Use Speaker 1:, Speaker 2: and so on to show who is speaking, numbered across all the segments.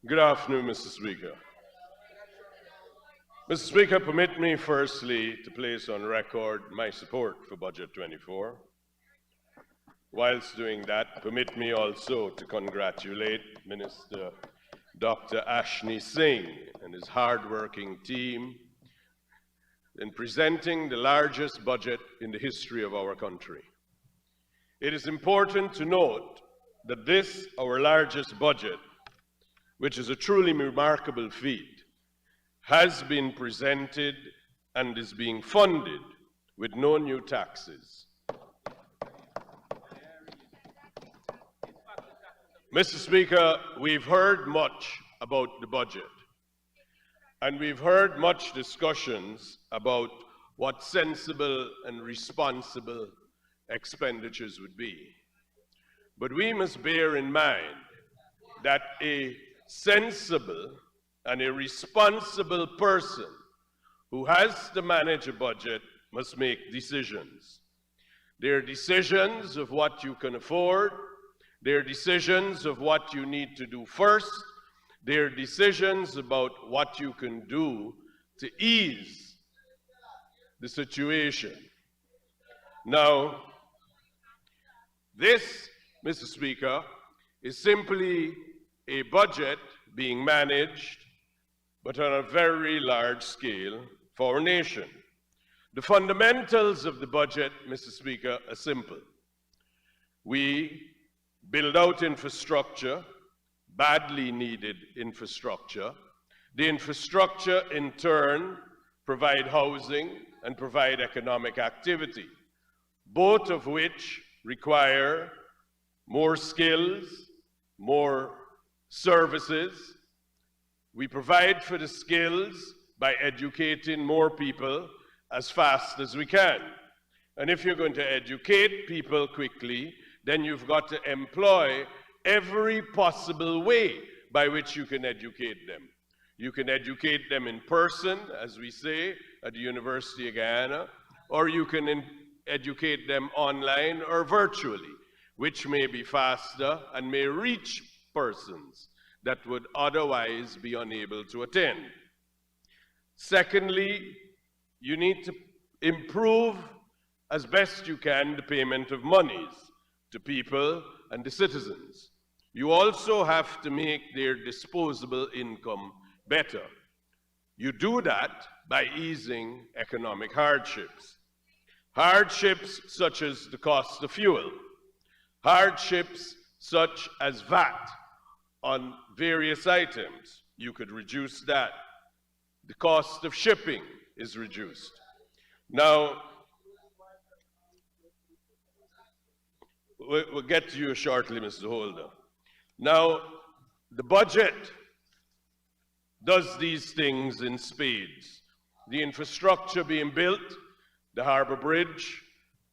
Speaker 1: Good afternoon, Mr. Speaker. Mr. Speaker, permit me firstly to place on record my support for Budget 24. Whilst doing that, permit me also to congratulate Minister Dr. Ashni Singh and his hard-working team in presenting the largest budget in the history of our country. It is important to note that this, our largest budget, which is a truly remarkable feat, has been presented and is being funded with no new taxes. Mr. Speaker, we've heard much about the budget, and we've heard much discussions about what sensible and responsible expenditures would be. But we must bear in mind that a sensible and a responsible person who has to manage a budget must make decisions. There are decisions of what you can afford. There are decisions of what you need to do first. There are decisions about what you can do to ease the situation. Now, this, Mr. Speaker, is simply a budget being managed, but on a very large scale for our nation. The fundamentals of the budget, Mr. Speaker, are simple. We build out infrastructure, badly needed infrastructure. The infrastructure, in turn, provide housing and provide economic activity, both of which require more skills, more services. We provide for the skills by educating more people as fast as we can. And if you're going to educate people quickly, then you've got to employ every possible way by which you can educate them. You can educate them in person, as we say, at the University of Guyana, or you can educate them online or virtually, which may be faster and may reach persons that would otherwise be unable to attend. Secondly, you need to improve as best you can the payment of monies to people and the citizens. You also have to make their disposable income better. You do that by easing economic hardships. Hardships such as the cost of fuel, hardships such as VAT on various items. You could reduce that. The cost of shipping is reduced. Now, we'll get to you shortly, Mr. Holder. Now, the budget does these things in spades. The infrastructure being built, the harbor bridge,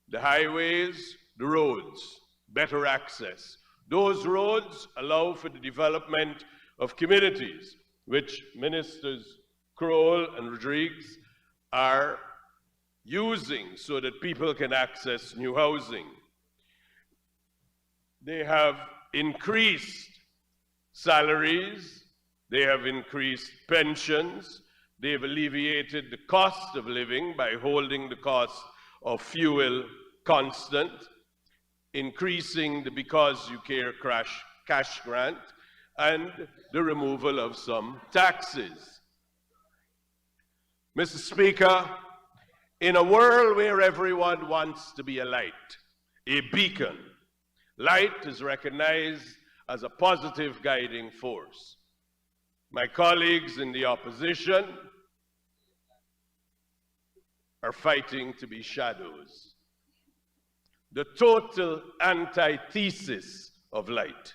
Speaker 1: the highways, the roads, better access. Those roads allow for the development of communities, which Ministers Kroll and Rodriguez are using so that people can access new housing. They have increased salaries, they have increased pensions, they've alleviated the cost of living by holding the cost of fuel constant, increasing the Because You Care cash grant, and the removal of some taxes. Mr. Speaker, in a world where everyone wants to be a light, a beacon, light is recognized as a positive guiding force. My colleagues in the opposition are fighting to be shadows, the total antithesis of light.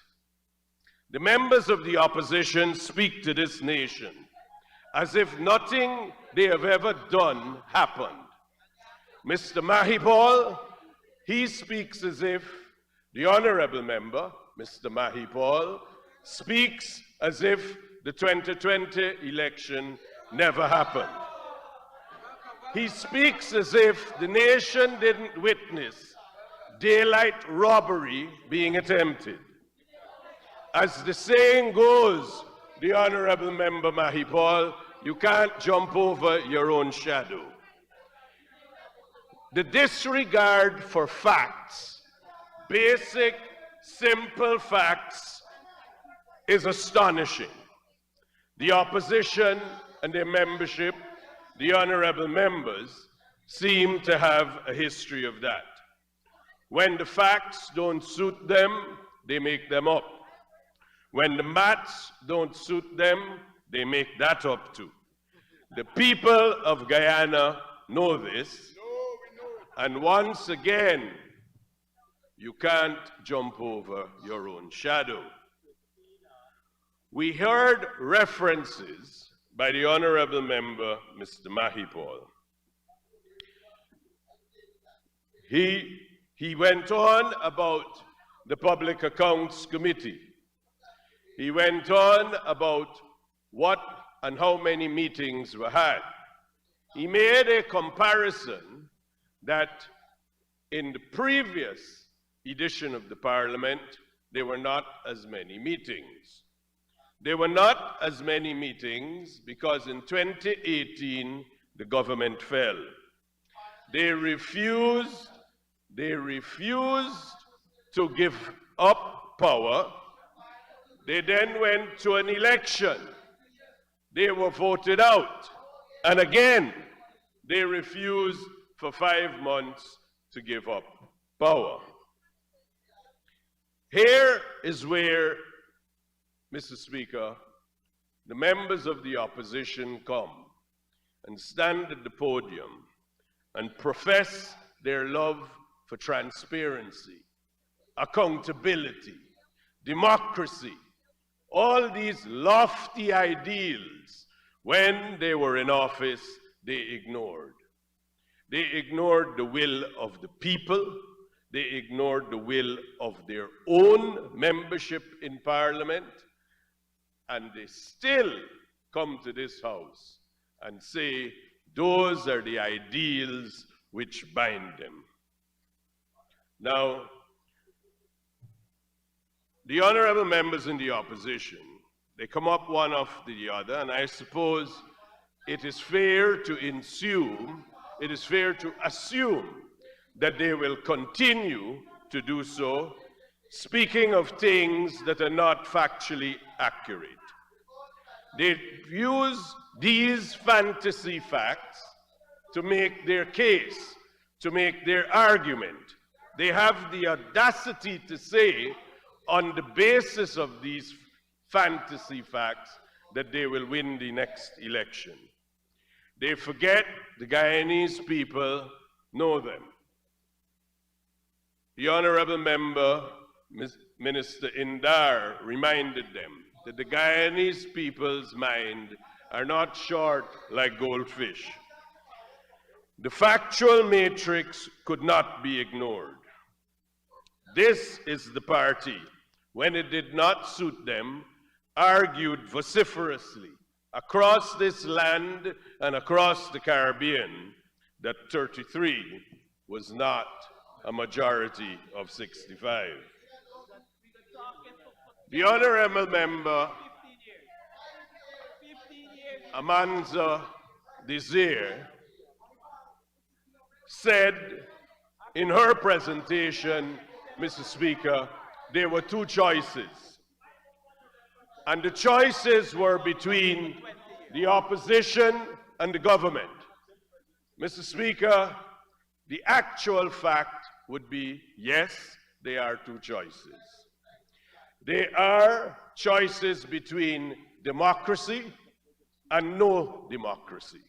Speaker 1: The members of the opposition speak to this nation as if nothing they have ever done happened. Mr. Mahipal, he speaks as if the honorable member, Mr. Mahipal, speaks as if the 2020 election never happened. He speaks as if the nation didn't witness daylight robbery being attempted. As the saying goes, The Honorable Member Mahipal, you can't jump over your own shadow. The disregard for facts, basic, simple facts, is astonishing. The opposition and their membership, the honorable members, seem to have a history of that. When the facts don't suit them, they make them up. When the maths don't suit them, they make that up too. The people of Guyana know this. And once again, you can't jump over your own shadow. We heard references by the honorable member, Mr. Mahipal. He went on about the Public Accounts Committee. He went on about what and how many meetings were had. He made a comparison that in the previous edition of the Parliament, there were not as many meetings. There were not as many meetings because in 2018, the government fell. They refused to give up power. They then went to an election. They were voted out. And again, they refused for 5 months to give up power. Here is where, Mr. Speaker, the members of the opposition come and stand at the podium and profess their love for transparency, accountability, democracy, all these lofty ideals. When they were in office, they ignored. They ignored the will of the people. They ignored the will of their own membership in Parliament. And they still come to this House and say those are the ideals which bind them. Now, the honorable members in the opposition, they come up one after the other, and I suppose it is fair to assume that they will continue to do so, speaking of things that are not factually accurate. They use these fantasy facts to make their case, to make their argument. They have the audacity to say, on the basis of these fantasy facts, that they will win the next election. They forget the Guyanese people know them. The honorable member, Minister Indar, reminded them that the Guyanese people's mind are not short like goldfish. The factual matrix could not be ignored. This is the party, when it did not suit them, argued vociferously across this land and across the Caribbean that 33 was not a majority of 65. The honorable member, Amanza Desir, said in her presentation, Mr. Speaker, there were two choices. And the choices were between the opposition and the government. Mr. Speaker, the actual fact would be, yes, there are two choices. There are choices between democracy and no democracy.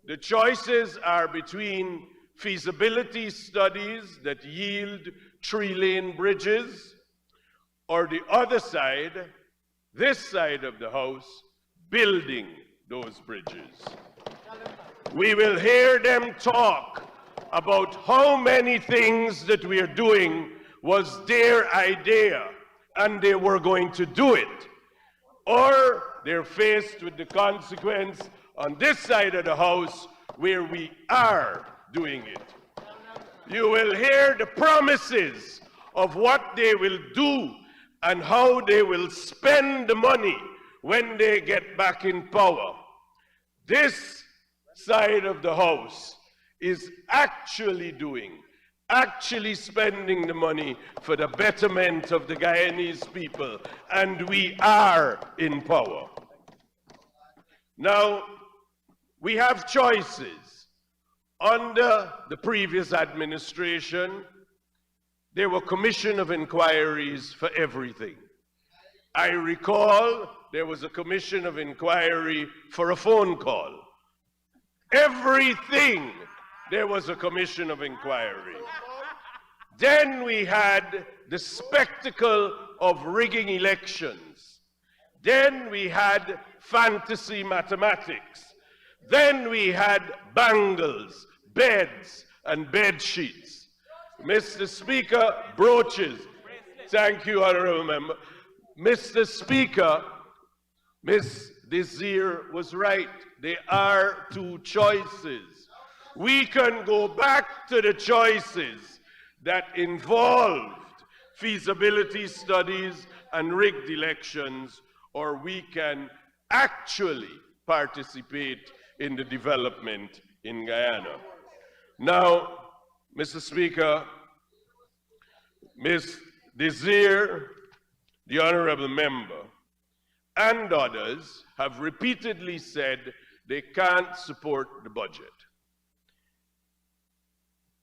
Speaker 1: The choices are between feasibility studies that yield 3-lane bridges, or the other side, this side of the House, building those bridges. We will hear them talk about how many things that we are doing was their idea and they were going to do it. Or they're faced with the consequence on this side of the House where we are doing it. You will hear the promises of what they will do and how they will spend the money when they get back in power, this side of the House is actually spending the money for the betterment of the Guyanese people, and we are in power. Now, we have choices. Under the previous administration, there were commission of inquiries for everything. I recall there was a commission of inquiry for a phone call. Everything, there was a commission of inquiry. Then we had the spectacle of rigging elections. Then we had fantasy mathematics. Then we had bangles, beds, and bed sheets. Mr. Speaker, brooches. Thank you, Honorable Member. Mr. Speaker, Ms. Desir was right. There are two choices. We can go back to the choices that involved feasibility studies and rigged elections, or we can actually participate in the development in Guyana. Now, Mr. Speaker, Ms. Desir, the Honorable Member, and others have repeatedly said they can't support the budget.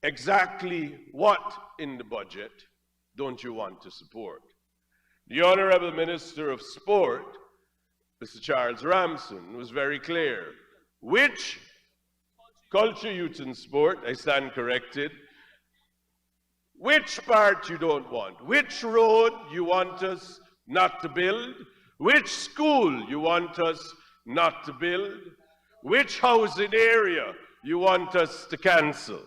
Speaker 1: Exactly what in the budget don't you want to support? The Honorable Minister of Sport, Mr. Charles Ramson, was very clear. Which culture, youth and sport, I stand corrected, which part you don't want, which road you want us not to build, which school you want us not to build, which housing area you want us to cancel.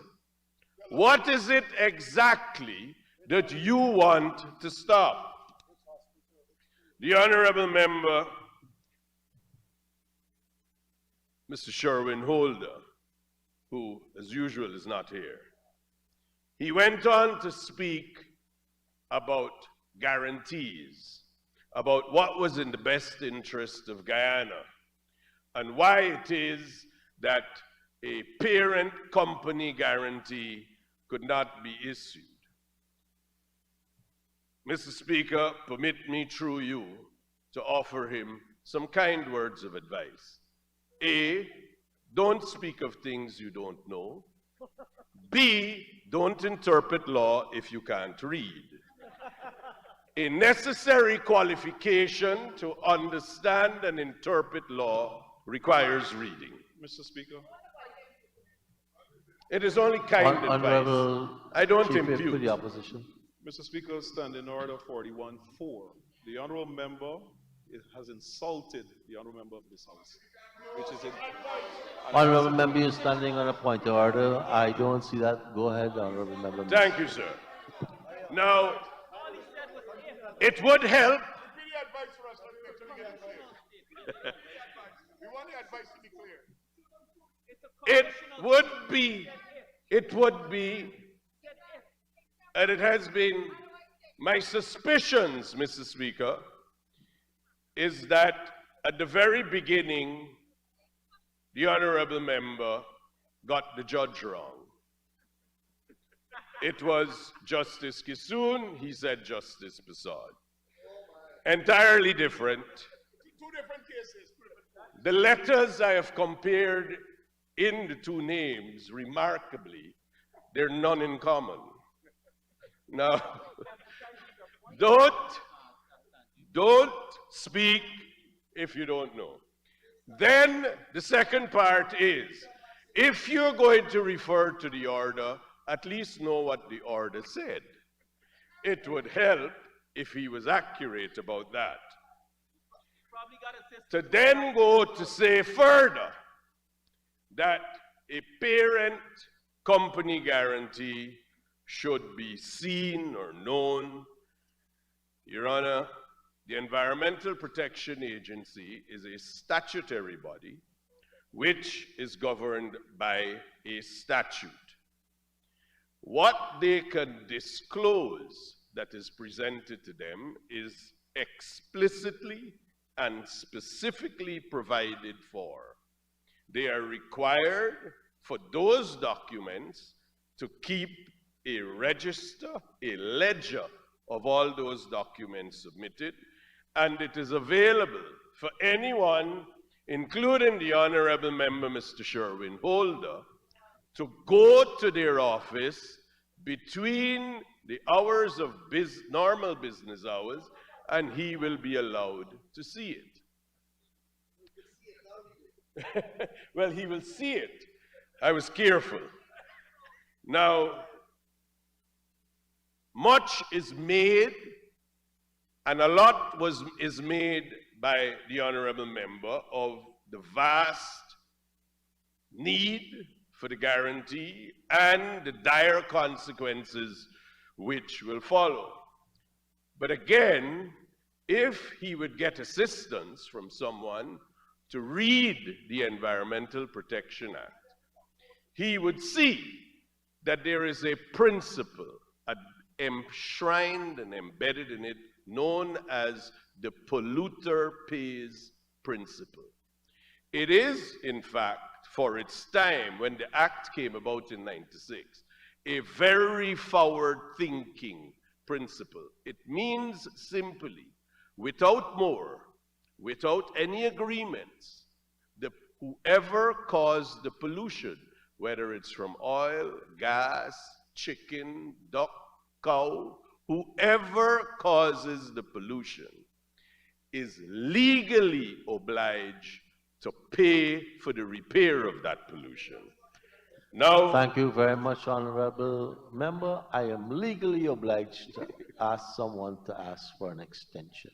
Speaker 1: What is it exactly that you want to stop? The Honorable Member, Mr. Sherwin Holder, who, as usual, is not here, he went on to speak about guarantees, about what was in the best interest of Guyana, and why it is that a parent company guarantee could not be issued. Mr. Speaker, permit me through you to offer him some kind words of advice. A, don't speak of things you don't know. B, don't interpret law if you can't read. A necessary qualification to understand and interpret law requires reading.
Speaker 2: Mr. Speaker.
Speaker 1: It is only kind advice. I don't impute.
Speaker 3: For the opposition.
Speaker 2: Mr. Speaker, standing order 41-4. The honourable member has insulted the honourable member of this House, which is
Speaker 3: Honourable member, you're standing on a point of order. I don't see that. Go ahead, honourable member.
Speaker 1: Thank you, sir. Now, it would help.
Speaker 4: We want the advice to be clear.
Speaker 1: It would be, and it has been my suspicions, Mr. Speaker, is that at the very beginning, the honourable member got the judge wrong. It was Justice Kissoon, he said Justice Prasad. Entirely different.
Speaker 4: Two different cases.
Speaker 1: The letters I have compared in the two names, remarkably, they're none in common. Now, don't speak if you don't know. Then the second part is, if you're going to refer to the order, at least know what the order said. It would help if he was accurate about that. To then go to say further that a parent company guarantee should be seen or known. Your Honor, the Environmental Protection Agency is a statutory body which is governed by a statute. What they can disclose that is presented to them is explicitly and specifically provided for. They are required for those documents to keep a register, a ledger of all those documents submitted, and it is available for anyone, including the Honorable Member Mr. Sherwin Holder, to go to their office between the hours of normal business hours, and he will be allowed to see it. Well, he will see it. I was careful. Now, much is made, and a lot is made by the Honorable Member of the vast need for the guarantee and the dire consequences which will follow. But again, if he would get assistance from someone to read the Environmental Protection Act, he would see that there is a principle enshrined and embedded in it known as the polluter pays principle. It is, in fact, for its time, when the Act came about in '96, a very forward-thinking principle. It means simply, without more, without any agreements, whoever caused the pollution, whether it's from oil, gas, chicken, duck, cow, whoever causes the pollution is legally obliged to pay for the repair of that pollution. Now,
Speaker 3: Thank you very much, Honorable Member. I am legally obliged to ask someone to ask for an extension.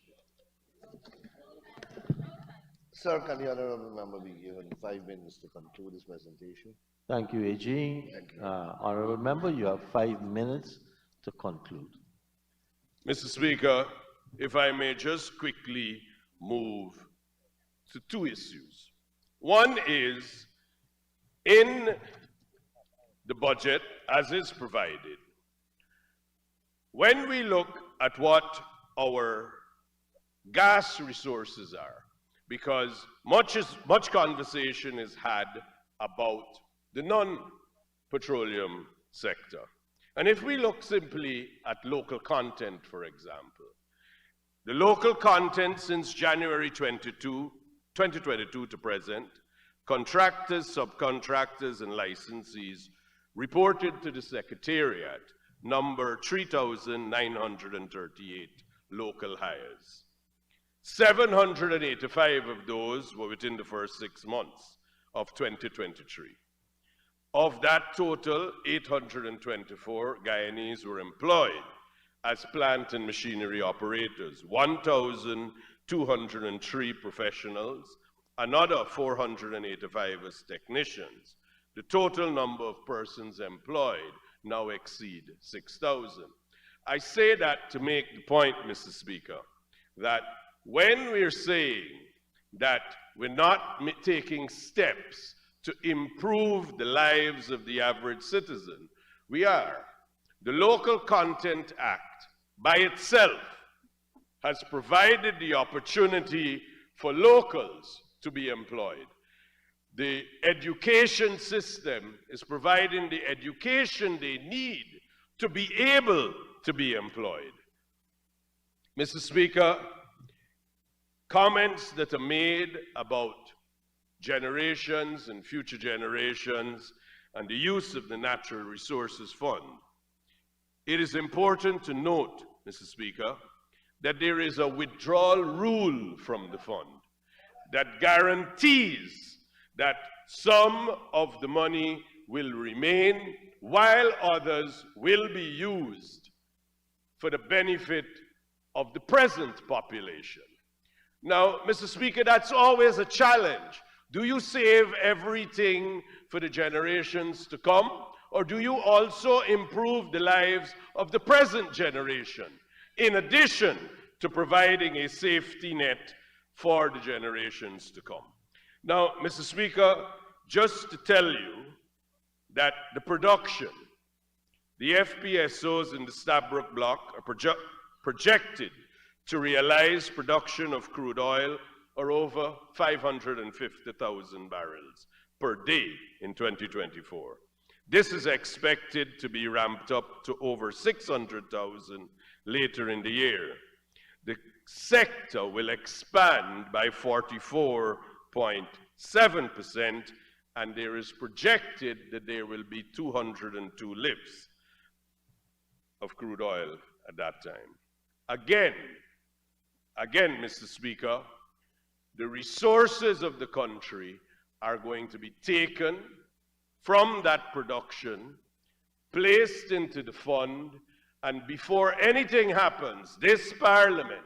Speaker 5: Sir, can the honorable member be given 5 minutes to conclude his presentation?
Speaker 3: Thank you, AG. Honorable Member, you have 5 minutes to conclude.
Speaker 1: Mr. Speaker, if I may just quickly move to 2 issues. One is, in the budget as is provided, when we look at what our gas resources are, because much conversation is had about the non-petroleum sector. And if we look simply at local content, for example, the local content since January 2022 to present, contractors, subcontractors, and licensees reported to the Secretariat number 3,938 local hires. 785 of those were within the first 6 months of 2023. Of that total, 824 Guyanese were employed as plant and machinery operators, 1,203 professionals, another 485 as technicians. The total number of persons employed now exceed 6,000. I say that to make the point, Mr. Speaker, that when we're saying that we're not taking steps to improve the lives of the average citizen, we are. The Local Content Act by itself has provided the opportunity for locals to be employed. The education system is providing the education they need to be able to be employed. Mr. Speaker, comments that are made about generations and future generations and the use of the Natural Resources Fund. It is important to note, Mr. Speaker, that there is a withdrawal rule from the fund that guarantees that some of the money will remain while others will be used for the benefit of the present population. Now, Mr. Speaker, that's always a challenge. Do you save everything for the generations to come, or do you also improve the lives of the present generation, in addition to providing a safety net for the generations to come? Now, Mr. Speaker, just to tell you that the production, the FPSOs in the Stabroek Block are projected to realize production of crude oil or over 550,000 barrels per day in 2024. This is expected to be ramped up to over 600,000 later in the year. The sector will expand by 44.7%, and there is projected that there will be 202 lifts of crude oil at that time. Again, Mr. Speaker, the resources of the country are going to be taken from that production, placed into the fund, and before anything happens, this Parliament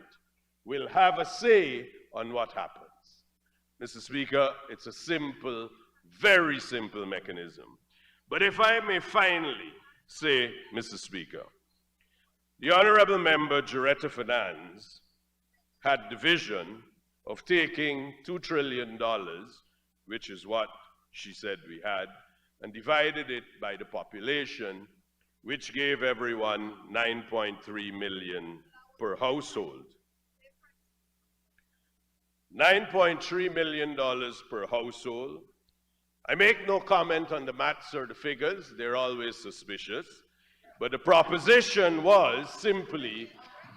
Speaker 1: will have a say on what happens. Mr. Speaker, it's a simple, very simple mechanism. But if I may finally say, Mr. Speaker, the Honourable Member Juretta Finance had the vision of taking $2 trillion, which is what she said we had, and divided it by the population, which gave everyone 9.3 million per household. $9.3 million per household. I make no comment on the maths or the figures, they're always suspicious, but the proposition was simply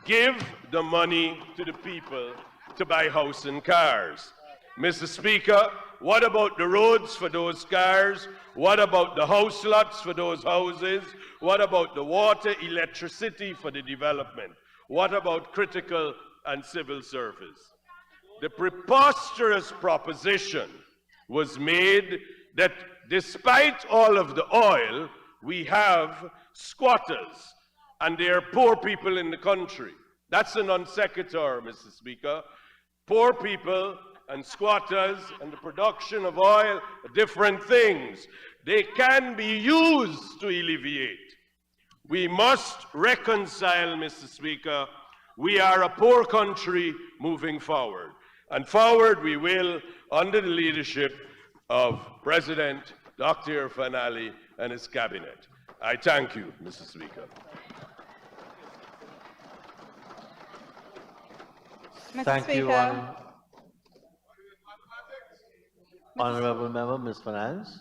Speaker 1: give the money to the people to buy house and cars. Mr. Speaker, what about the roads for those cars? What about the house lots for those houses? What about the water, electricity for the development? What about critical and civil service? The preposterous proposition was made that despite all of the oil, we have squatters, and they are poor people in the country. That's a non sequitur, Mr. Speaker. Poor people and squatters and the production of oil are different things. They can be used to alleviate. We must reconcile, Mr. Speaker. We are a poor country moving forward. And forward we will under the leadership of President Dr. Irfaan Ali and his cabinet. I thank you, Mr. Speaker.
Speaker 6: Mr.
Speaker 3: Thank you,
Speaker 6: Speaker.
Speaker 3: Honourable Member, Ms. Finance.